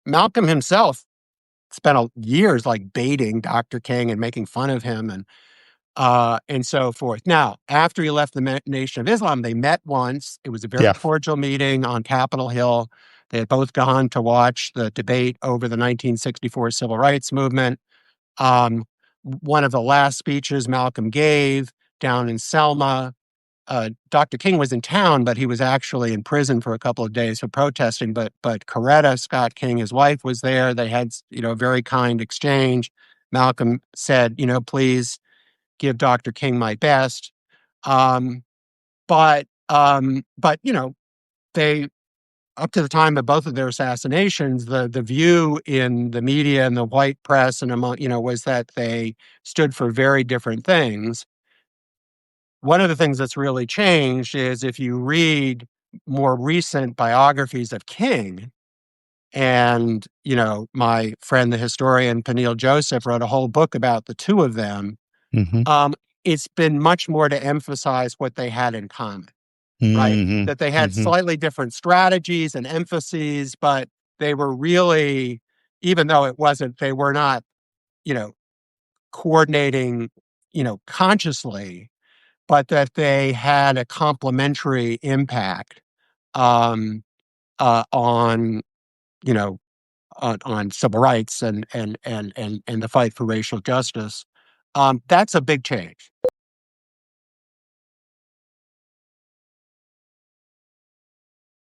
Malcolm himself spent years like baiting Dr. King and making fun of him and so forth. Now, after he left the Nation of Islam, they met once. It was a very Yeah. cordial meeting on Capitol Hill. They had both gone to watch the debate over the 1964 Civil Rights Movement. One of the last speeches Malcolm gave down in Selma, Dr. King was in town, but he was actually in prison for a couple of days for protesting. But Coretta Scott King, his wife, was there. They had a very kind exchange. Malcolm said, please give Dr. King my best. Um, but they up to the time of both of their assassinations, the view in the media and the white press and among was that they stood for very different things. One of the things that's really changed is if you read more recent biographies of King, and my friend the historian Peniel Joseph wrote a whole book about the two of them. Mm-hmm. It's been much more to emphasize what they had in common, right? Mm-hmm. That they had Mm-hmm. slightly different strategies and emphases, but they were really, even though they were not, you know, coordinating, consciously, but that they had a complementary impact um, on, you know, on civil rights and the fight for racial justice. That's a big change.